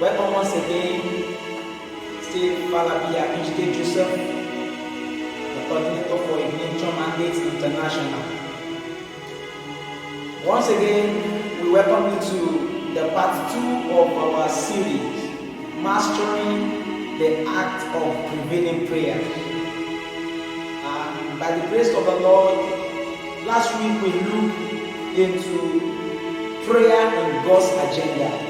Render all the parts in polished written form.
Welcome once again, Steve Falabia, H.K. Joseph, the coordinator for Ignition Mandates International. Once again, we welcome you to the part 2 of our series, Mastering the Act of Prevailing Prayer. And by the grace of the Lord, last week we looked into prayer in God's agenda.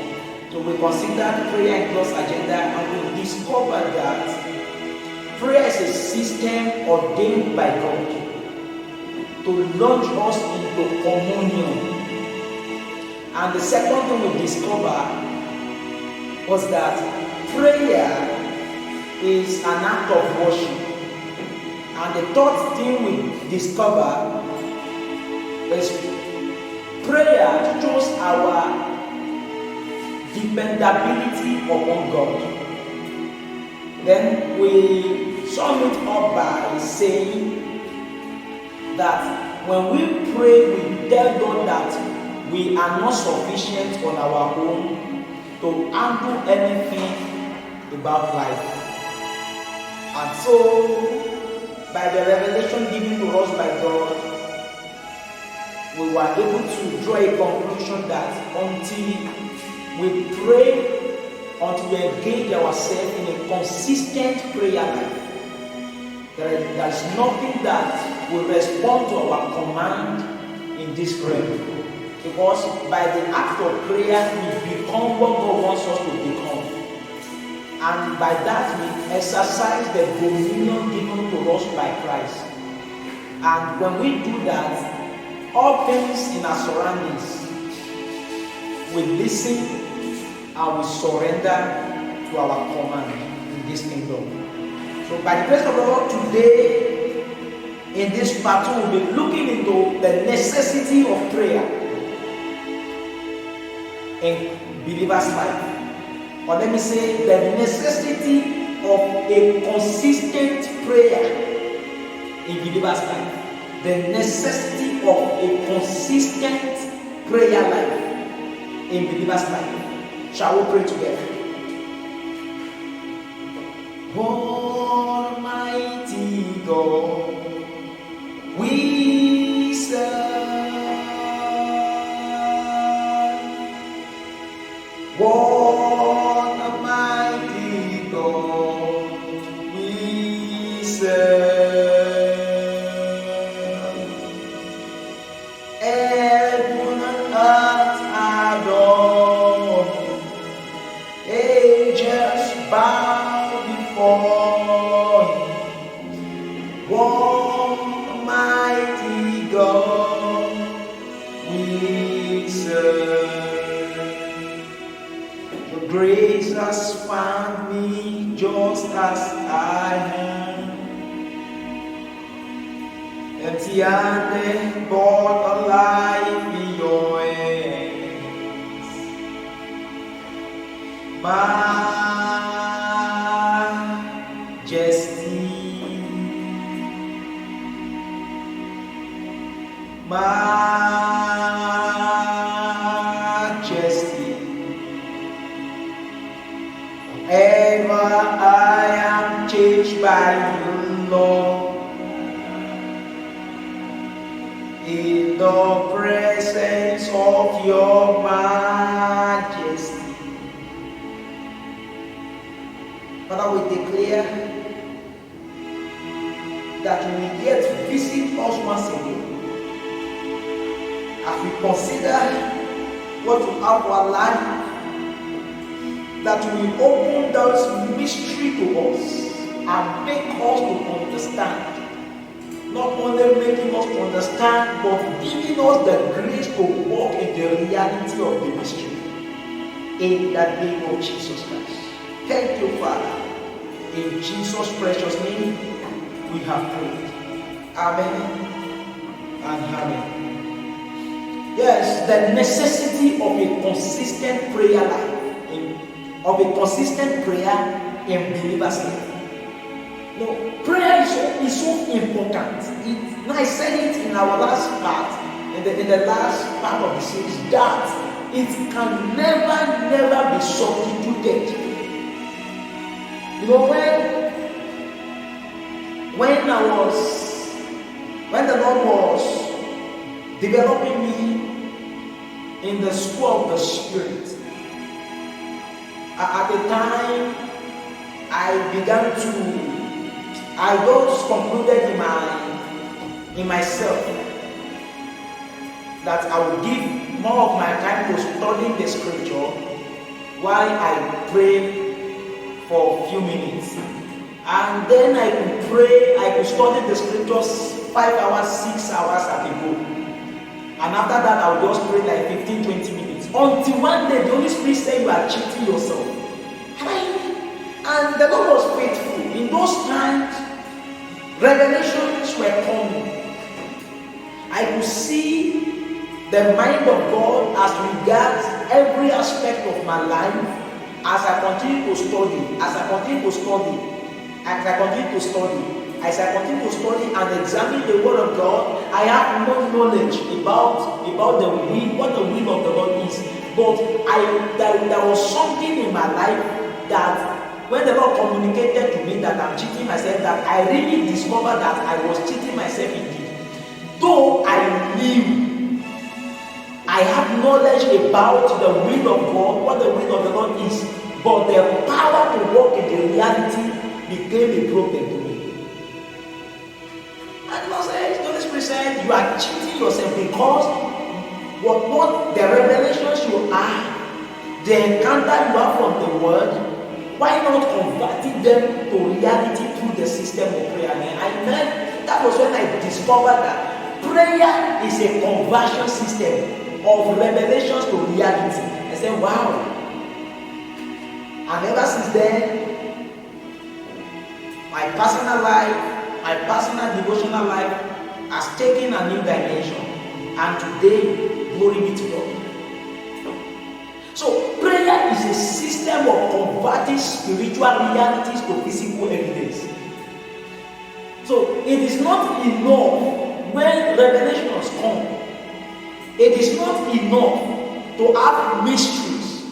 So we considered prayer in God's agenda, and we discovered that prayer is a system ordained by God to launch us into communion. And the second thing we discovered was that prayer is an act of worship. And the third thing we discovered is prayer shows our dependability upon God. Then we sum it up by saying that when we pray, we tell God that we are not sufficient on our own to handle anything about life. And so, by the revelation given to us by God, we were able to draw a conclusion that until we pray, until we engage ourselves in a consistent prayer life, there is nothing that will respond to our command in this realm. Because by the act of prayer, we become what God wants us to become. And by that, we exercise the dominion given to us by Christ. And when we do that, all things in our surroundings, we listen and we surrender to our command in this kingdom. So by the grace of the Lord, today in this part 2, we'll be looking into the necessity of prayer in believers' life. Or let me say, the necessity of a consistent prayer in believers' life. The necessity of a consistent prayer life in believers' life. Shall we pray together? Almighty God, we serve. What a mighty God we serve. Heaven and earth adore. Angels bow before Him. One mighty God we serve. Your grace has found me just as I am, empty-handed but alive in Your hands. Majesty, ever I am changed by You, Lord, in the presence of Your majesty. Father, we declare that You will yet visit us once again as we consider what You have for our life, that You will open those mystery to us and make us to understand. Not only making us to understand, but giving us the grace to walk in the reality of the mystery. In the name of Jesus Christ. Thank You, Father. In Jesus' precious name, we have prayed. Amen and amen. Yes, the necessity of a consistent prayer life, of a consistent prayer in believers' life. No, prayer is so important. I said it in our last part, in the last part of the series, that it can never be substituted when the Lord was developing me in the school of the Spirit, at the time I just concluded in myself that I would give more of my time to studying the scripture while I pray for a few minutes. And then I could pray, I could study the scriptures 5 hours, 6 hours at a go. And after that, I would just pray like 15, 20 minutes. Until one day, the Holy Spirit said, you are cheating yourself. And the Lord was faithful. In those times, revelations were coming. I could see the mind of God as regards every aspect of my life as I continue to study and examine the Word of God. I have no knowledge about the will, what the will of the Lord is. But there was something in my life that when the Lord communicated to me that I'm cheating myself, that I really discovered that I was cheating myself indeed. Though I have knowledge about the will of God, what the will of the Lord is, but the power to walk in the reality became a problem to me. And the Holy Spirit said, you are cheating yourself because what the revelations you have, the encounter you have from the Word, why not converting them to reality through the system of prayer? And that was when I discovered that prayer is a conversion system of revelations to reality. I said, wow. And ever since then, my personal life, my personal devotional life has taken a new dimension. And today, glory be to God. So, prayer is a system of converting spiritual realities to physical evidence. So, it is not enough when revelations come. It is not enough to have mysteries,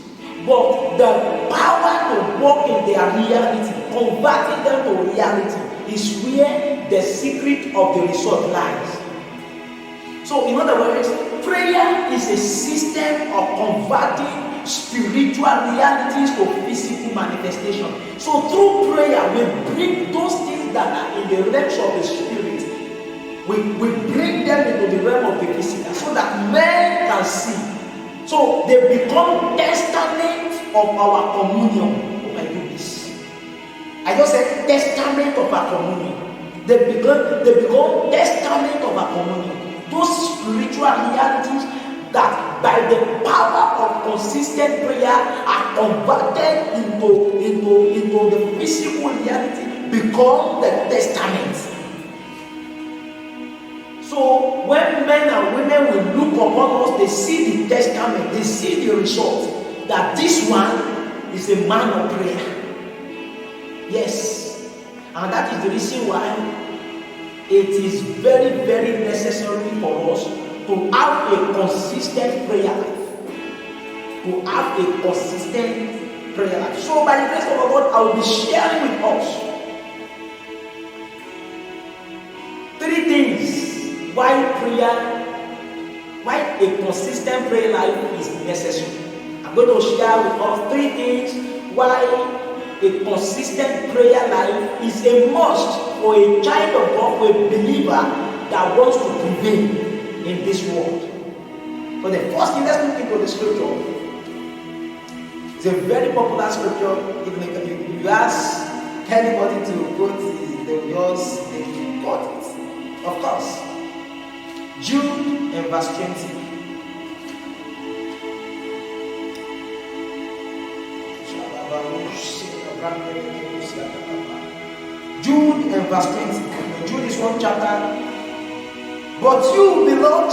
but the power to walk in their reality, converting them to reality, is where the secret of the result lies. So, in other words, prayer is a system of converting spiritual realities to physical manifestation. So, through prayer, we bring those things that are in the realms of the spirit. We bring them into the realm of the physical so that men can see. So they become testament of our communion. Oh my goodness. I just said testament of our communion. They become testament of our communion. Those spiritual realities that by the power of consistent prayer are converted into the physical reality become the testament. So when men and women will look upon us, they see the testament, they see the result, that this one is a man of prayer. Yes. And that is the reason why it is very, very necessary for us to have a consistent prayer life. So by the grace of God, I will be sharing with us 3 things why a consistent prayer life is necessary. I'm going to share with us 3 things why a consistent prayer life is a must for a child of God, for a believer that wants to prevail in this world. So the first thing, let's look into the scripture. It's a very popular scripture. If you ask anybody to quote it, they will just quote it. Of course. Jude and verse 20. Jude and verse 20. Jude is one chapter. But you, beloved,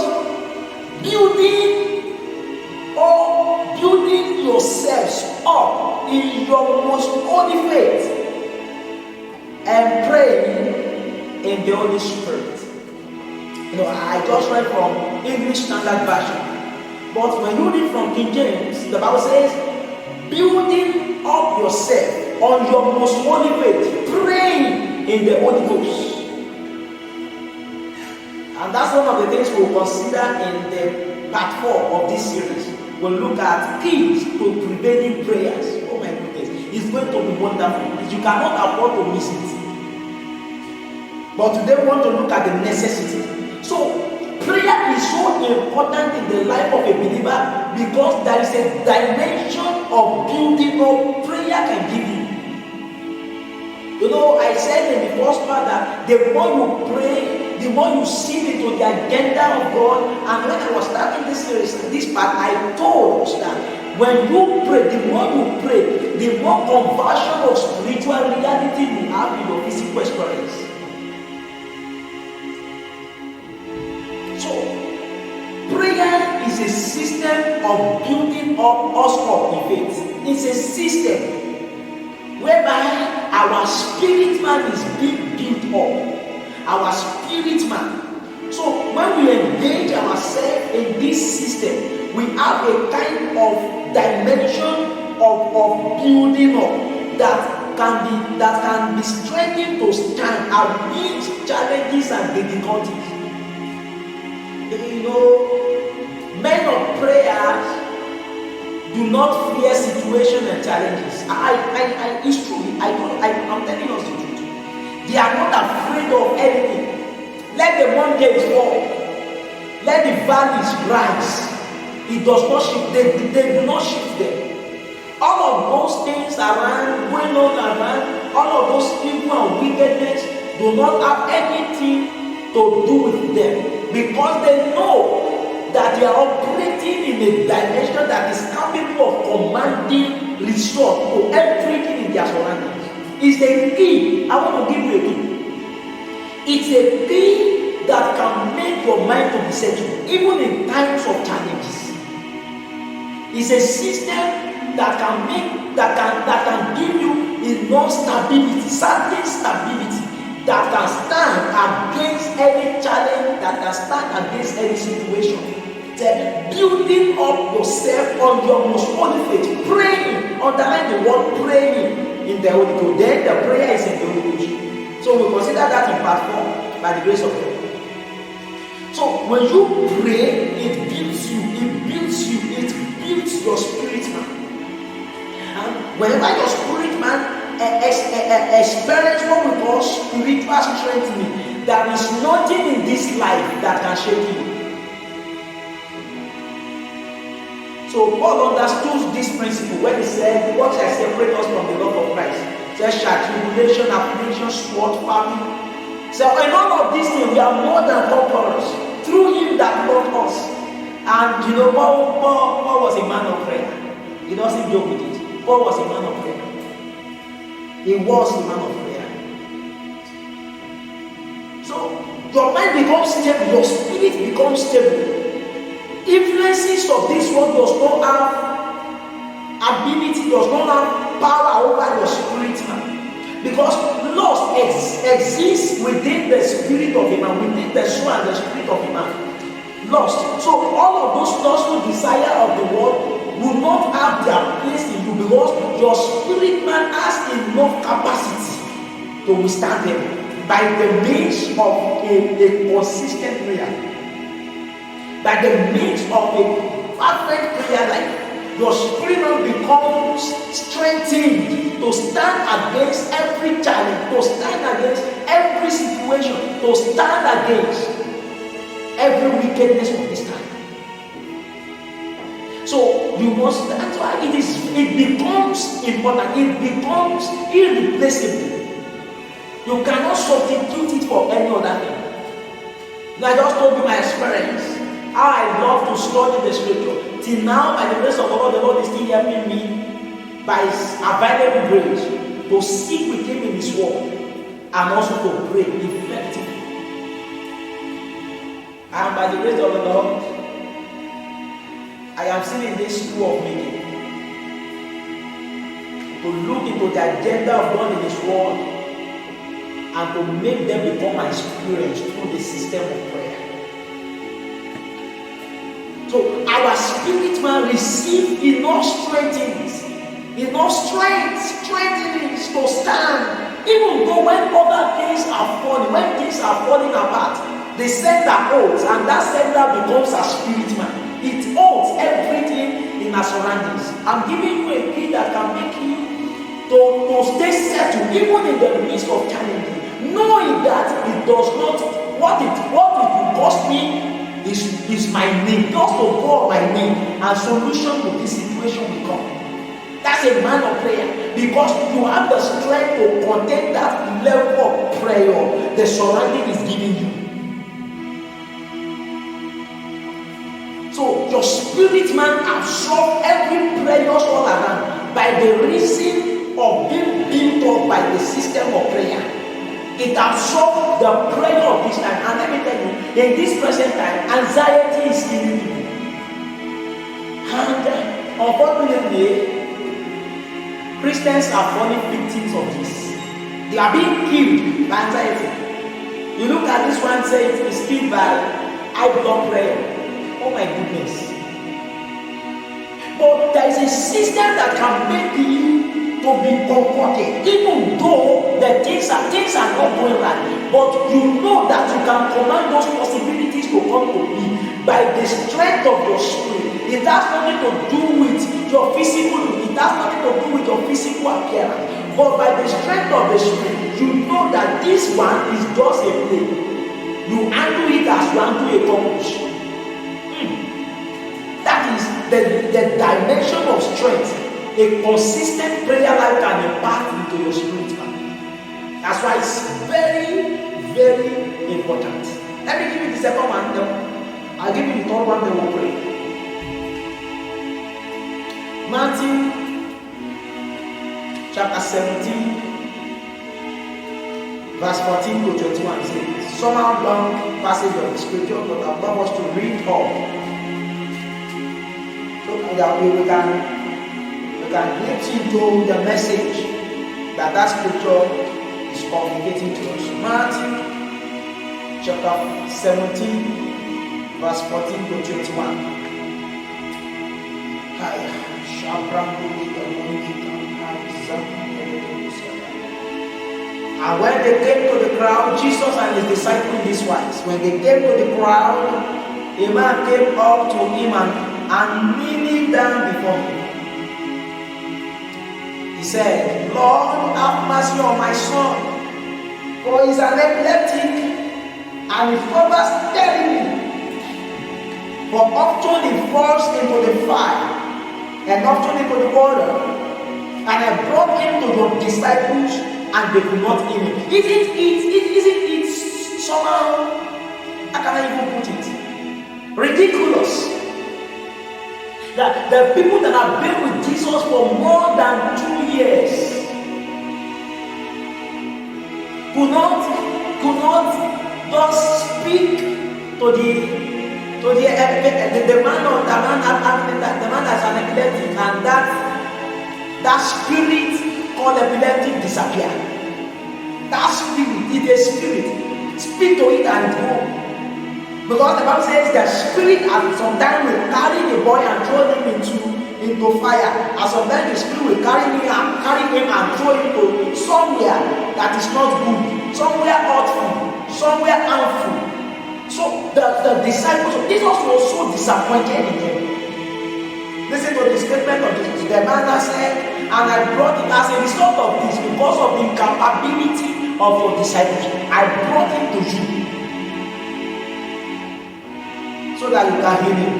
building yourselves up in your most holy faith and praying in the Holy Spirit. I just read from English Standard Version. But when you read from King James, the Bible says, building up yourself on your most holy faith, praying in the Holy Ghost. And that's one of the things we'll consider in the part 4 of this series. We'll look at keys to prevailing prayers. Oh my goodness, it's going to be wonderful. You cannot afford to miss it. But today we want to look at the necessity. So, prayer is so important in the life of a believer because there is a dimension of building up prayer can give you. You know, I said in the first part that the more you pray, the more you see into the agenda of God. And when I was starting this series, this part, I told us that when you pray, the more you pray, the more conversion of spiritual reality you have in your physical experience. So, prayer is a system of building us up in faith. It's a system whereby our spirit man is being built up. Our spirit man. So when we engage ourselves in this system, we have a kind of dimension of building up that can be strengthened to stand amidst challenges and difficulties. You know, men of prayer do not fear situations and challenges. It's true. I'm telling us the truth. They are not afraid of anything. Let the mountains fall. Let the valleys rise. It does not shift. They do not shift them. All of those things going on around, all of those evil and wickedness do not have anything to do with them because they know that they are operating in a dimension that is capable of commanding result to everything in their surroundings. It's a key. I want to give you a key. It's a key that can make your mind to be settled, even in times of challenges. It's a system that can give you enough stability, certain stability that can stand against any challenge, that can stand against any situation. Then building up yourself on your most holy faith, praying, underline the word praying in the Holy Ghost. Then the prayer is in the Holy Ghost. So we'll consider that in part 4 by the grace of God. So when you pray, it builds you, it builds your spirit man. And whenever your spirit man experience what we call spiritual strengthening, there is nothing in this life that can shake you. So Paul understood this principle when he said, what shall separate us from the love of Christ? He said, shall tribulation, affliction, sword, famine. So in all of these things, we are more than conquerors through him that loved us. And you know, Paul was a man of prayer. He doesn't joke with it. Paul was a man of prayer. He was a man of prayer. So your mind becomes stable, your spirit becomes stable. Influences of this world does not have ability, does not have power over your spirit man. Because lust exists within the spirit of a man, within the soul and the spirit of a man. Lust. So all of those lustful desire of the world will not have their place in you because your spirit man has enough capacity to withstand them by the means of a consistent prayer. By the means of a perfect prayer life, your spirit man becomes strengthened to stand against every challenge, to stand against every situation, to stand against every wickedness of this time. So you must, that's why it becomes important, it becomes irreplaceable. You cannot substitute it for any other thing. I just told you my experience. How I love to study the scripture. Till now, by the grace of God, the Lord is still helping me by His available grace to seek with Him in His word and also to pray effectively. And by the grace of the Lord, I am still in this school of making to look into the agenda of God in His word and to make them become my experience through the system of prayer. So our spirit man receive enough strength Strengthening to stand. Even though when other things are falling, when things are falling apart, the center holds, and that center becomes a spirit man. It holds everything in our surroundings. I'm giving you a key that can make you to stay settled, even in the midst of challenges, knowing that it does not, what it will cost me is my name, just to go on my name, and solution to this situation will come. That's a man of prayer, because you have the strength to contain that level of prayer the surrounding is giving you. So your spirit man absorb every prayer all around by the reason of being built up by the system of prayer. It absorbs the prayer of this time. And let me tell you, in this present time, anxiety is killing people. And unfortunately, Christians are falling victims of this. They are being killed by anxiety. You look at this one, say it is killed by high blood pressure. Oh my goodness. But there is a system that can make you to be comforted, even though the things are not going right. But you know that you can command those possibilities to come to be by the strength of your spirit. It has nothing to do with your physical, it has nothing to do with your physical appearance. But by the strength of the spirit, you know that this one is just a play. You handle it as you handle a cockroach. That is the dimension of strength a consistent prayer life can impart into your spirit man. That's why it's very, very important. Let me give you the second one. I'll give you the third one, then we'll pray. Matthew chapter 17, verse 14 to 21 says, somehow long passage of the scripture, but I want us to read all. So that we can get into the message that scripture is communicating to us. Matthew chapter 17, verse 14 to 21. And when they came to the crowd, Jesus and his disciples this wise. When they came to the crowd, a man came up to him and kneeling down before him. He said, Lord, have mercy on my son, for he is an epileptic, and his father steadily. For often he falls into the fire, and often into the water. And I brought him to your disciples, and they could not heal him. Isn't it somehow, how can I even put it, ridiculous that the people that have been with Jesus for more than 2 years could not just speak to the man that's an epileptic, and that spirit called epileptic disappear. That spirit is a spirit. Speak to it and go. Because the Bible says the spirit at sometimes will carry the boy and throw him into fire. And sometimes the spirit will carry him and throw him to somewhere that is not good, somewhere hurtful, somewhere harmful. So the disciples of Jesus was so disappointed in him. Listen to the statement of Jesus. The man said, and I brought it as a result of this, because of the incapability of your disciples, I brought him to you, so that you can heal him.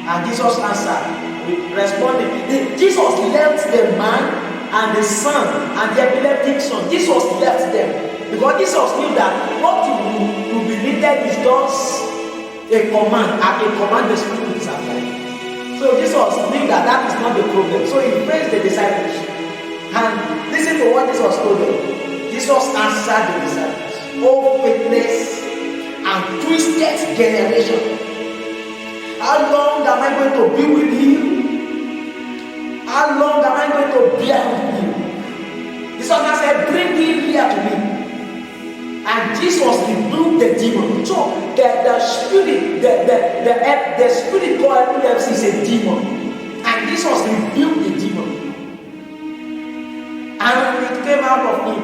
And Jesus answered, responding. Jesus left the man and the son and the epileptic son. Jesus left them because Jesus knew that what you be needed is just a command, and a command the spirit will disappear. So Jesus knew that is not the problem. So he praised the disciples. And listen to what Jesus told them. Jesus answered the disciples, "Oh faithless and twisted generation, how long am I going to be with you? How long am I going to bear with you?" Jesus said, "Bring him here to me." And Jesus rebuked the demon. So the spirit, the spirit called epilepsy is a demon. And Jesus rebuked the demon, and it came out of him,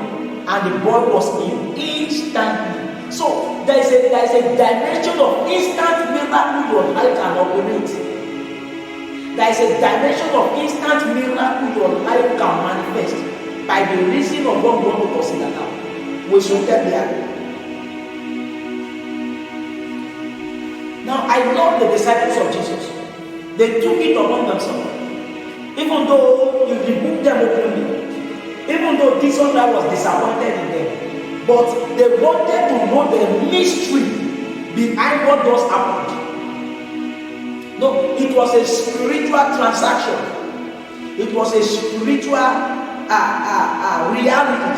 and the boy was healed instantly. So there is a dimension of instant miracle your life can operate. There is a dimension of instant miracle your life can manifest by the reason of what we want to consider now. We should get there. Now, I love the disciples of Jesus. They took it upon themselves. Even though you rebuked them openly, even though this one guy was disappointed in them, but they wanted to know the mystery behind what just happened. No, it was a spiritual transaction. It was a spiritual reality.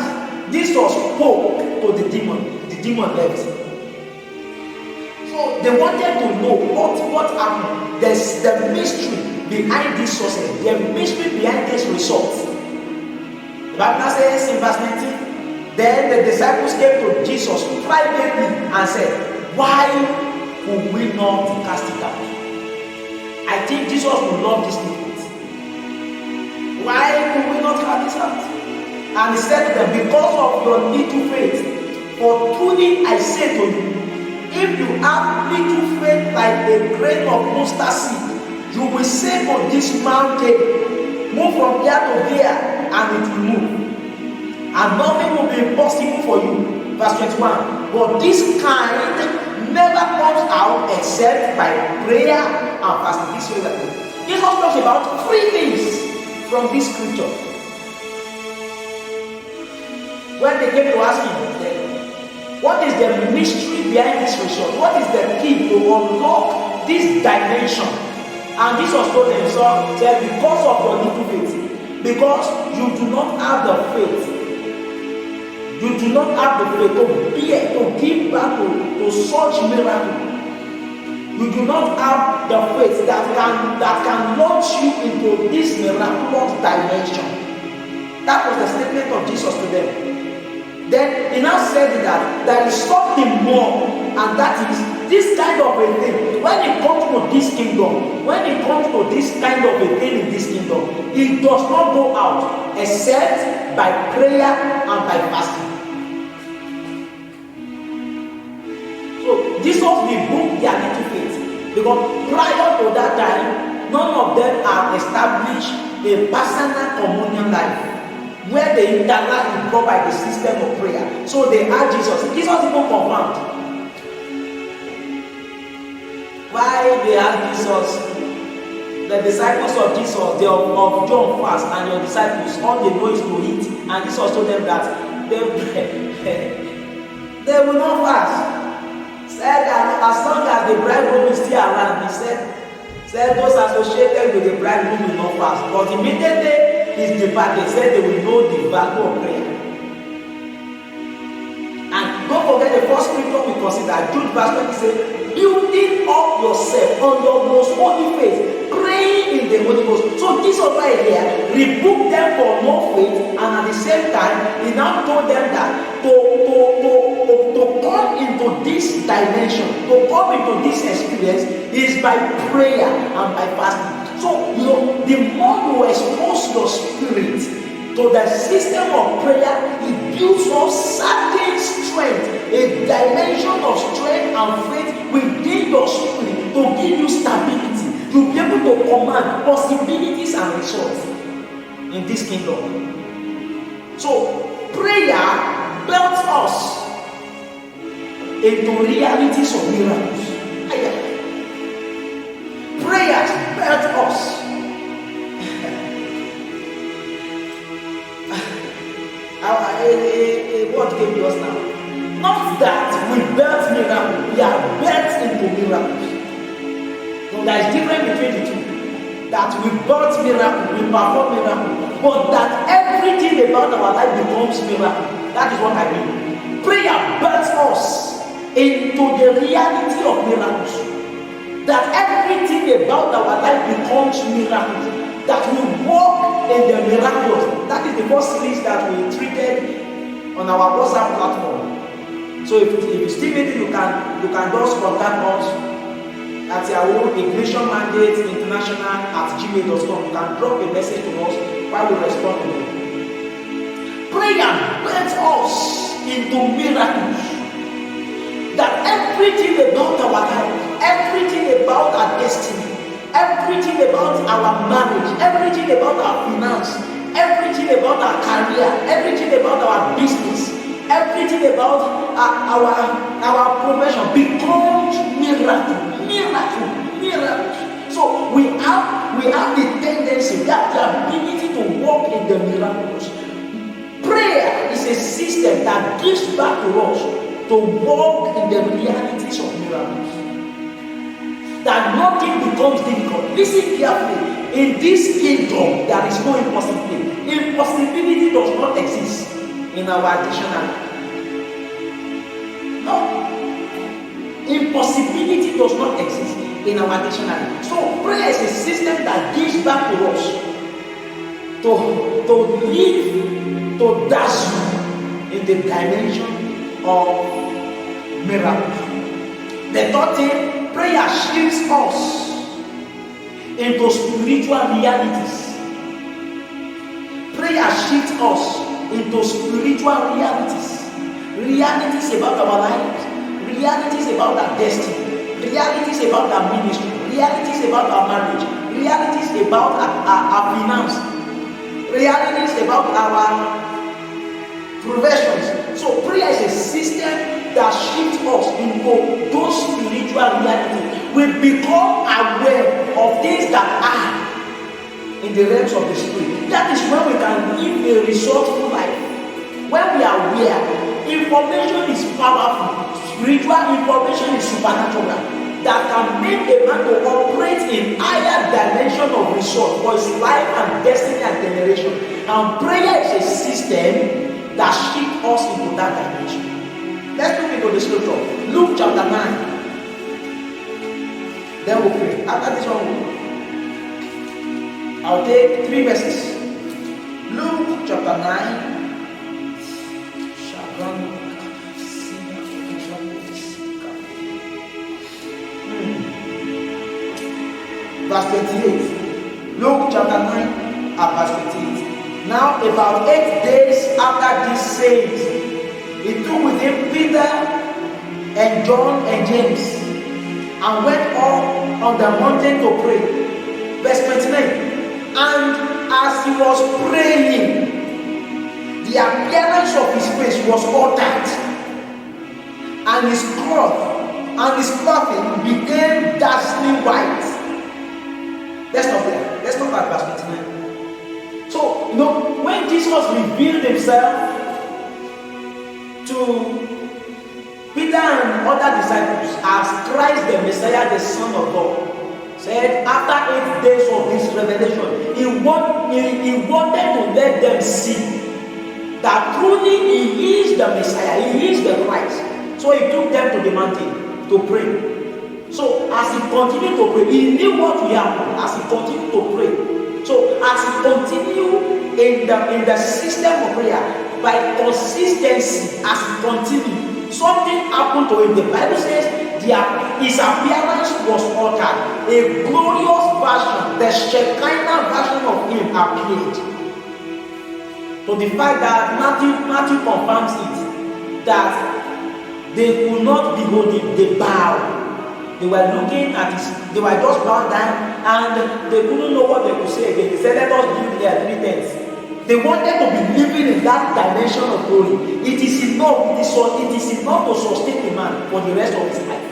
Jesus spoke to the demon. The demon left. So they wanted to know what happened. There's the mystery behind this success. The mystery behind this result. The Bible says in verse 19, then the disciples came to Jesus privately and said, why would we not cast it out? I think Jesus would love this statement. Why would we not cast it out? And he said to them, because of your little faith. For truly I say to you, if you have little faith like a grain of mustard seed, you will say to this mountain, move from here to there, and it will move. And nothing will be impossible for you. Verse 21. But this kind never comes out except by prayer and fasting. This way that Jesus talks about three things from this scripture. When they came to ask him, what is the mystery behind this result? What is the key to unlock this dimension? And Jesus told them, so said, because of your little faith, because you do not have the faith, you do not have the faith to give back to such miracle. You do not have the faith that can launch you into this miraculous dimension. That was the statement of Jesus to them. Then he now said that there is something more, and that is this kind of a thing. When it comes to this kingdom, when it comes to this kind of a thing in this kingdom, it does not go out except by prayer and by fasting. So Jesus rebuked their little faith, because prior to that time, none of them had established a personal communion life where they interact with God by the system of prayer. So they had Jesus. Jesus even confirmed. Why they had Jesus? The disciples of Jesus, of John fast, and your disciples, all they know is to eat. And Jesus told them that they will not fast. Said that as long as the bridegroom is still around, he said those associated with the bridegroom will not fast. But immediately is departed, said they will know the value of prayer. And don't forget the first scripture we consider, Jude verse 20 says, building up yourself on your most holy faith, praying in the Holy Ghost. So Jesus right here rebuked them for no faith, and at the same time he now told them that to come into this dimension, to come into this experience is by prayer and by fasting. So, the more you expose your spirit to the system of prayer, it builds up certain strength, a dimension of strength and faith within your spirit to give you stability. You'll be able to command possibilities and results in this kingdom. So, prayer builds us into realities of miracles. Prayers birth us. What came to us now? Not that we birth miracles, we are birthed into miracles. So there is difference between the two. That we birth miracles, we perform miracles, but that everything about our life becomes miracle. That is what I mean. Prayer births us into the reality of miracles. That everything about our life becomes miraculous. That we walk in the miraculous. That is the first series that we treated on our WhatsApp platform. So if you still need it, you can just contact us at Yahoo, Ignition Mandate International at gmail.com. You can drop a message to us while we respond to them. Prayer brings us into miracles. That everything about our life, everything about our destiny, everything about our marriage, everything about our finance, everything about our career, everything about our business, everything about our profession becomes miracle. So we have the tendency, that the ability to walk in the miracles. Prayer is a system that gives back to us to walk in the realities of miracles. That nothing becomes difficult. Listen carefully. In this kingdom, there is no impossibility. Impossibility does not exist in our dictionary. No. Impossibility does not exist in our dictionary. So prayer is a system that gives back to us to live, to dash you in the dimension of miracles. The third thing, prayer shifts us into spiritual realities. Prayer shifts us into spiritual realities. Realities about our lives, realities about our destiny, realities about our ministry, realities about our marriage, realities about our finance, realities about our professions. So prayer is a system that shifts us into those spiritual realities. We become aware of things that are in the realms of the spirit. That is when we can live a resourceful life. When we are aware, information is powerful. Spiritual information is supernatural. That can make a man to operate in higher dimension of resource for his life and destiny and generation. And prayer is a system that shifts us into that dimension. Let's look into the scripture. Luke chapter 9. Then we'll pray. After this one, I'll take 3 verses. Luke chapter 9. Verse 28. Luke chapter 9 and verse 28. Now about 8 days after these sayings, he took with him Peter and John and James and went up on the mountain to pray. Verse 29. And as he was praying, the appearance of his face was altered, and his clothing became dazzling white. Let's stop there. Let's stop at verse 29. So, when Jesus revealed himself to Peter and other disciples as Christ the Messiah, the Son of God, said after 8 days of this revelation, he wanted to let them see that truly he is the Messiah, he is the Christ. So he took them to the mountain to pray. So as he continued to pray, he knew what will happen as he continued to pray. So as he continued in the system of prayer, by consistency, as he continued, something happened to him. The Bible says his appearance was altered. A glorious version, the Shekinah version of him appeared. To the fact that Matthew confirms it, that they could not behold him, they bowed. They were looking at they were just bowed down, and they couldn't know what they could say again. They said, let us build their 3 tents. They wanted to be living in that dimension of glory. It is enough to sustain a man for the rest of his life.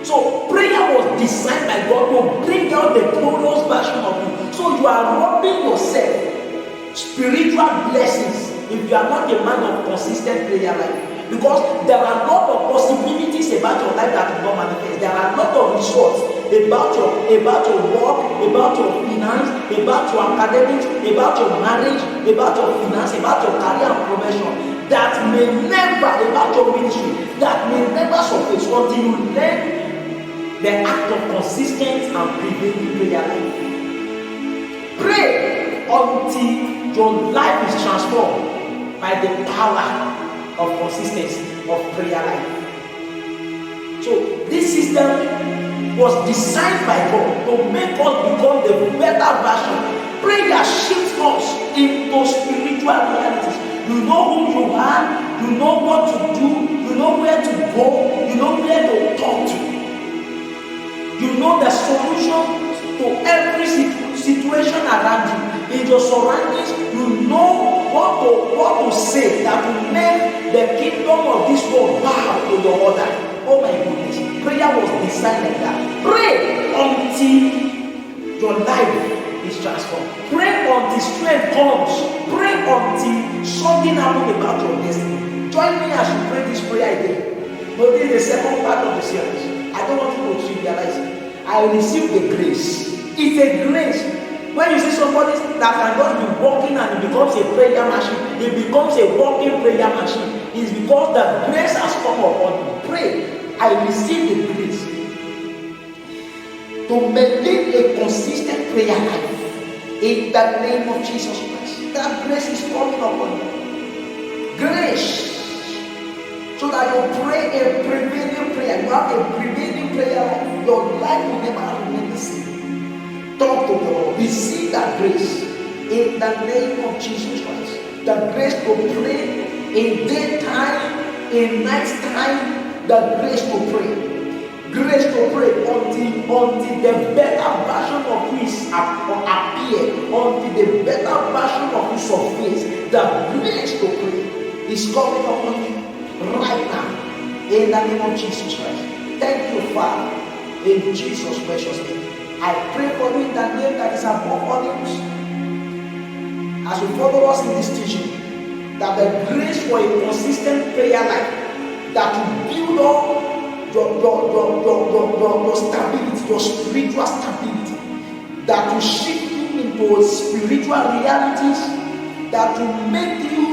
So prayer was designed by God to bring out the glorious version of you. So you are robbing yourself spiritual blessings if you are not a man of consistent prayer life. Because there are a lot of possibilities about your life that will not manifest. There are a lot of results about your work, about your finance, about your academics, about your marriage, about your finance, about your career and profession that may never, about your ministry, that may never surface until you learn the act of consistent and prevailing prayer life. Pray until your life is transformed by the power of consistency of prayer life. So this system was designed by God to make us become the better version. Prayer shifts us into spiritual realities. You know who you are, you know what to do, you know where to go, you know where to talk to. You know the solution to every situation around you. In your surroundings, you know what to say that will make the kingdom of this world bow to your order. Oh my goodness. Prayer was designed like that. Pray until your life is transformed. Pray until strength comes. Pray until something happens about your destiny. Join me as you pray this prayer again. But this is the second part of the series. I don't want you to trivialize it. I receive the grace. It's a grace. When you see somebody that can just be walking and it becomes a prayer machine, it becomes a walking prayer machine. It's because the grace has come upon you. Pray. I receive the grace to maintain a consistent prayer life in the name of Jesus Christ. That grace is coming upon you. Grace. So that you pray a prevailing prayer. You have a prevailing prayer life. Your life will never remain the same. Talk to the Lord. Receive that grace in the name of Jesus Christ. The grace to pray in daytime, in nighttime. The grace to pray. Grace to pray until the better version of you appear, until the better version of you surface. The grace to pray is coming upon you right now in the name of Jesus Christ. Thank you, Father, in Jesus' precious name. I pray for you in the name that is above all names. As you follow us in this teaching, that the grace for a consistent prayer life that will build up your stability, your spiritual stability, that will shift you into spiritual realities, that will make you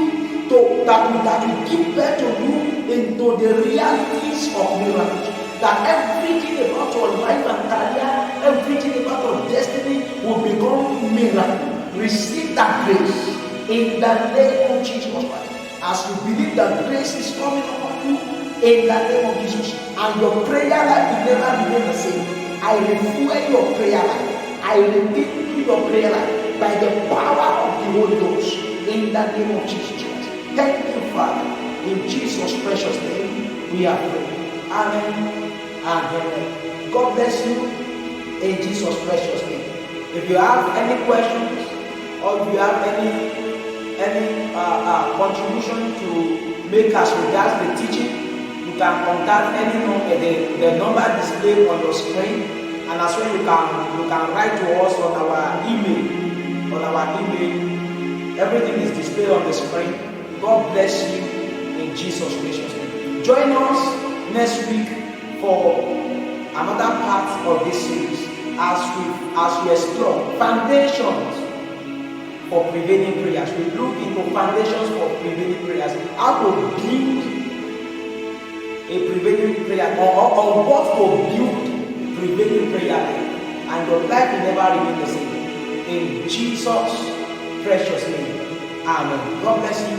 that will give birth to you into the realities of miracles. That everything about your life and career, everything about your destiny will become miracle. Receive that grace in the name of Jesus Christ. As you believe that grace is coming upon you in the name of Jesus, and your prayer life will never remain the same. I refuel your prayer life. I repeat your prayer life by the power of the Holy Ghost in the name of Jesus Christ. Thank you, Father. In Jesus' precious name, we are praying. Amen and amen. God bless you in Jesus' precious name. If you have any questions or if you have any contribution to make as regards the teaching, you can contact any number, the number displayed on your screen, and as well you can write to us on our email. Everything is displayed on the screen. God bless you in Jesus' precious name. Join us next week for another part of this series as we explore foundations for prevailing prayers. We look into foundations for prevailing prayers, how to build a prevailing prayer, or what to build prevailing prayer, and your life will never remain the same. In Jesus' precious name, amen. God bless you.